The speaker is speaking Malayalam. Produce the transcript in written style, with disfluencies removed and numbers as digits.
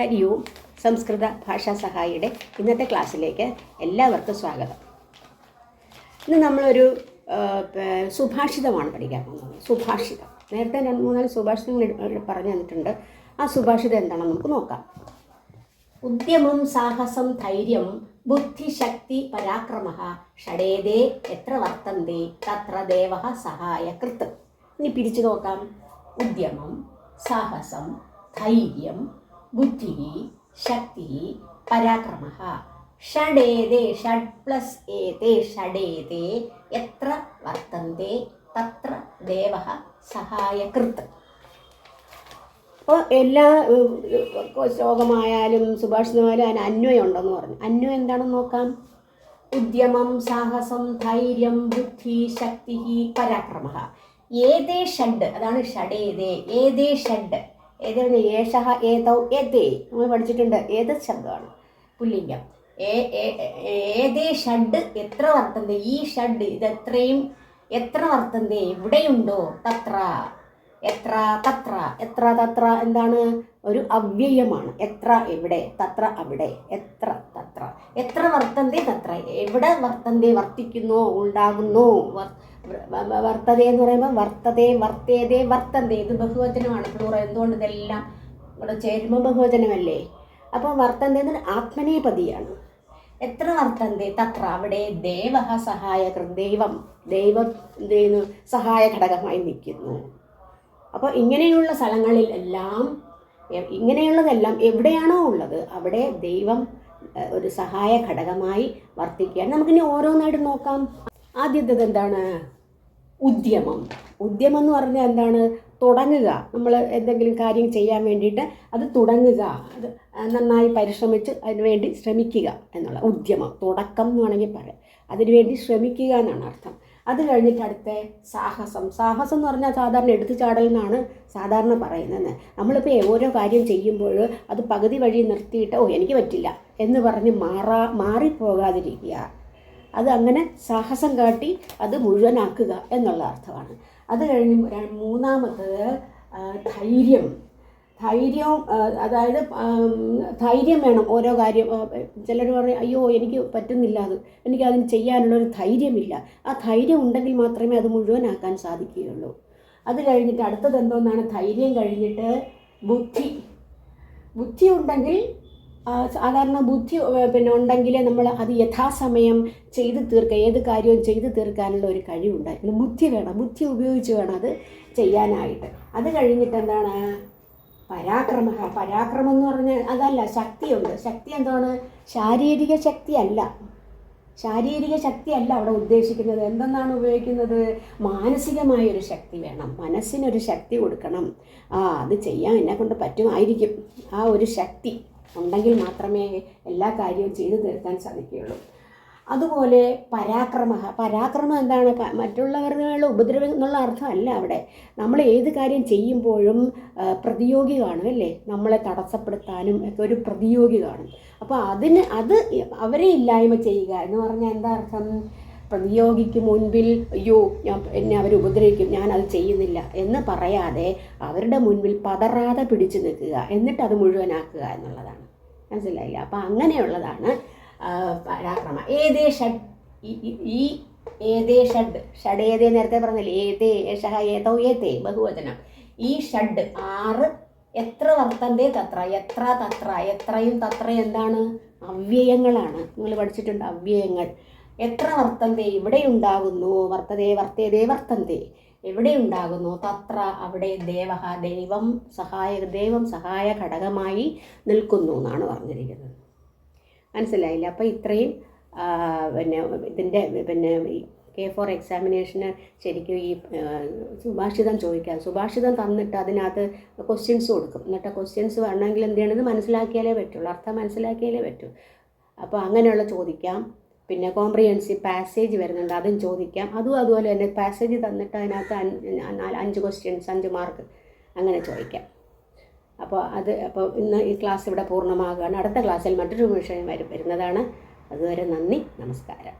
ഹരി ഓം. സംസ്കൃത ഭാഷാ സഹായിയുടെ ഇന്നത്തെ ക്ലാസ്സിലേക്ക് എല്ലാവർക്കും സ്വാഗതം. ഇന്ന് നമ്മളൊരു സുഭാഷിതമാണ് പഠിക്കാൻ പോകുന്നത്. സുഭാഷിതം നേരത്തെ 2-3 സുഭാഷിതങ്ങൾ പറഞ്ഞു തന്നിട്ടുണ്ട്. ആ സുഭാഷിതം എന്താണെന്ന് നമുക്ക് നോക്കാം. ഉദ്യമം സാഹസം ധൈര്യം ബുദ്ധിശക്തി പരാക്രമഃ ഷഡേതേ എത്ര വർത്തന്തി തത്ര ദേവഃ സഹായകൃത്. ഇനി പിരിച്ചു നോക്കാം. ഉദ്യമം, സാഹസം, ധൈര്യം, ബുദ്ധി, ശക്തി, പരാക്രമഃ ഷഡേതേ ഷഡ് പ്ലസ് ഏതേ ഷഡേതേ എത്ര വർത്തന്തി തത്ര ദേവഃ സഹായകൃത്. അപ്പോൾ എല്ലാ ശ്ലോകമായാലും സുഭാഷിതമായാലും അതിന് അന്വയം ഉണ്ടെന്ന് പറഞ്ഞു. അന്വയം എന്താണെന്ന് നോക്കാം. ഉദ്യമം സാഹസം ധൈര്യം ബുദ്ധി ശക്തി പരാക്രമഃ ഏതേ ഷഡ്, അതാണ് ഷഡേതേ. ഏതേ ഷഡ്, ഏതാണ് ഏഷഃ ഏതൗ ഏതേ, നമ്മൾ പഠിച്ചിട്ടുണ്ട്. ഏത് ശബ്ദമാണ് പുല്ലിംഗം. ഏതേ ഷഡ് എത്ര വർത്തന്തി, ഈ ഷഡ് ഇതെത്രയും എത്ര വർത്തന്തി എവിടെയുണ്ടോ തത്ര. എത്ര തത്ര, എത്ര തത്ര എന്താണ്? ഒരു അവ്യയമാണ്. എത്ര എവിടെ, തത്ര അവിടെ, എത്ര തത്ര, എത്ര വർത്തന്തി തത്ര എവിടെ വർത്തന്തി വർത്തിക്കുന്നു ഉണ്ടാകുന്നു. വർത്തതേ എന്ന് പറയുമ്പോൾ വർത്തതേ വർത്തേതേ വർത്തന്തേ, ഇത് ബഹുവചനമാണ് പ്ലൂറൽ. എന്തുകൊണ്ട് ഇതെല്ലാം ഇവിടെ ചേരുമ്പോൾ ബഹുവചനമല്ലേ. അപ്പോൾ വർത്തന്തേ ആത്മനേപതിയാണ്. എത്ര വർത്തന്തേ തത്ര അവിടെ ദേവഃ സഹായകൃ, ദൈവം എന്ത് ചെയ്യുന്നു? സഹായ ഘടകമായി നിൽക്കുന്നു. അപ്പോൾ ഇങ്ങനെയുള്ള സ്ഥലങ്ങളിൽ എല്ലാം, ഇങ്ങനെയുള്ളതെല്ലാം എവിടെയാണോ ഉള്ളത് അവിടെ ദൈവം ഒരു സഹായ ഘടകമായി വർത്തിക്കുകയാണ്. നമുക്കിനി ഓരോന്നായിട്ട് നോക്കാം. ആദ്യത്തേത് എന്താണ്? ഉദ്യമം. ഉദ്യമം എന്ന് പറഞ്ഞാൽ എന്താണ്? തുടങ്ങുക. നമ്മൾ എന്തെങ്കിലും കാര്യം ചെയ്യാൻ വേണ്ടിയിട്ട് അത് തുടങ്ങുക, അത് നന്നായി പരിശ്രമിച്ച് അതിനുവേണ്ടി ശ്രമിക്കുക എന്നുള്ള ഉദ്യമം. തുടക്കം എന്ന് വേണമെങ്കിൽ പറയാം. അതിനുവേണ്ടി ശ്രമിക്കുക എന്നാണ് അർത്ഥം. അത് കഴിഞ്ഞിട്ട് അടുത്ത സാഹസം. സാഹസം എന്ന് പറഞ്ഞാൽ സാധാരണ എടുത്തു ചാടൽ എന്നാണ് സാധാരണ പറയുന്നത്. നമ്മളിപ്പോൾ ഓരോ കാര്യം ചെയ്യുമ്പോൾ അത് പകുതി വഴി നിർത്തിയിട്ട് എനിക്ക് പറ്റില്ല എന്ന് പറഞ്ഞ് മാറിപ്പോകാതിരിക്കുക. അത് അങ്ങനെ സാഹസം കാട്ടി അത് മുഴുവനാക്കുക എന്നുള്ള അർത്ഥമാണ്. അത് കഴിഞ്ഞ് മൂന്നാമത്തത് ധൈര്യം. ധൈര്യവും, അതായത് ധൈര്യം വേണം ഓരോ കാര്യം. ചിലർ പറയും അയ്യോ എനിക്ക് പറ്റുന്നില്ല, എനിക്കതിന് ചെയ്യാനുള്ളൊരു ധൈര്യമില്ല. ആ ധൈര്യം ഉണ്ടെങ്കിൽ മാത്രമേ അത് മുഴുവനാക്കാൻ സാധിക്കുകയുള്ളൂ. അത് കഴിഞ്ഞിട്ട് അടുത്തത് എന്തോന്നാണ്? ധൈര്യം കഴിഞ്ഞിട്ട് ബുദ്ധി ഉണ്ടെങ്കിൽ, സാധാരണ ബുദ്ധി ഉണ്ടെങ്കിൽ നമ്മൾ അത് യഥാസമയം ചെയ്തു തീർക്കുക. ഏത് കാര്യവും ചെയ്തു തീർക്കാനുള്ള ഒരു കഴിവുണ്ടായിരുന്നു. ബുദ്ധി വേണം, ബുദ്ധി ഉപയോഗിച്ച് വേണം അത് ചെയ്യാനായിട്ട്. അത് കഴിഞ്ഞിട്ട് എന്താണ്? പരാക്രമം. പരാക്രമം എന്ന് പറഞ്ഞാൽ അതല്ല, ശക്തിയുണ്ട്. ശക്തി എന്താണ്? ശാരീരിക ശക്തിയല്ല. ശാരീരിക ശക്തിയല്ല അവിടെ ഉദ്ദേശിക്കുന്നത്. എന്തെന്നാണ് ഉപയോഗിക്കുന്നത്? മാനസികമായൊരു ശക്തി വേണം. മനസ്സിനൊരു ശക്തി കൊടുക്കണം. അത് ചെയ്യാൻ എന്നെക്കൊണ്ട് പറ്റുമായിരിക്കും. ആ ഒരു ശക്തി ഉണ്ടെങ്കിൽ മാത്രമേ എല്ലാ കാര്യവും ചെയ്തു തീർക്കാൻ സാധിക്കുകയുള്ളൂ. അതുപോലെ പരാക്രമം എന്താണ്? മറ്റുള്ളവരുടെ ഉപദ്രവം എന്നുള്ള അർത്ഥമല്ല അവിടെ. നമ്മൾ ഏത് കാര്യം ചെയ്യുമ്പോഴും പ്രതിയോഗി കാണും അല്ലേ? നമ്മളെ തടസ്സപ്പെടുത്താനും ഒക്കെ ഒരു പ്രതിയോഗി കാണും. അപ്പോൾ അത് അവരെ ഇല്ലായ്മ ചെയ്യുക എന്ന് പറഞ്ഞാൽ എന്താ അർത്ഥം? പ്രതിയോഗിക്ക് മുൻപിൽ എന്നെ അവർ ഉപദ്രവിക്കും, ഞാനത് ചെയ്യുന്നില്ല എന്ന് പറയാതെ അവരുടെ മുൻപിൽ പതറാതെ പിടിച്ചു നിൽക്കുക, എന്നിട്ട് അത് മുഴുവനാക്കുക എന്നുള്ളതാണ്. മനസ്സിലായില്ല? അപ്പം അങ്ങനെയുള്ളതാണ് പരാക്രമം. ഏതേ ഷഡ്, ഈ ഏതേ ഷഡ്, ഷഡേതേ നേരത്തെ പറഞ്ഞില്ലേ? ഏതേ ഏഷഃ ഏതൗ ഏതേ ബഹുവചനം. ഈ ഷഡ് 6 എത്ര വർത്തന്തേ തത്ര, എത്ര തത്ര, എത്രയും തത്രയും എന്താണ്? അവ്യയങ്ങളാണ്. നിങ്ങൾ പഠിച്ചിട്ടുണ്ട് അവ്യയങ്ങൾ. എത്ര വർത്തന്തേ ഇവിടെ ഉണ്ടാകുന്നു, വർത്തതേ വർത്തേതേ വർത്തന്തേ എവിടെ ഉണ്ടാകുന്നു, തത്ര അവിടെ ദൈവം സഹായ ഘടകമായി നിൽക്കുന്നു എന്നാണ് പറഞ്ഞിരിക്കുന്നത്. മനസ്സിലായില്ല? അപ്പോൾ ഇത്രയും ഇതിൻ്റെ K4 എക്സാമിനേഷന് ശരിക്കും ഈ സുഭാഷിതം ചോദിക്കാം. സുഭാഷിതം തന്നിട്ട് അതിനകത്ത് ക്വസ്റ്റ്യൻസ് കൊടുക്കും. എന്നിട്ട് ക്വസ്റ്റ്യൻസ് വേണമെങ്കിൽ എന്ത് ചെയ്യണമെന്ന് മനസ്സിലാക്കിയാലേ പറ്റുള്ളൂ, അർത്ഥം മനസ്സിലാക്കിയാലേ പറ്റൂ. അപ്പോൾ അങ്ങനെയുള്ള ചോദിക്കാം. പിന്നെ കോംപ്രിഹെൻസീവ് പാസേജ് വരുന്നുണ്ട്, അതും ചോദിക്കാം. അതുപോലെ തന്നെ പാസേജ് തന്നിട്ട് അതിനകത്ത് 5 ക്വസ്റ്റ്യൻസ് 5 മാർക്ക് അങ്ങനെ ചോദിക്കാം. അപ്പോൾ ഇന്ന് ഈ ക്ലാസ് ഇവിടെ പൂർണ്ണമാകുകയാണ്. അടുത്ത ക്ലാസ്സിൽ മറ്റൊരു വിഷയം വരുന്നതാണ്. അതുവരെ നന്ദി, നമസ്കാരം.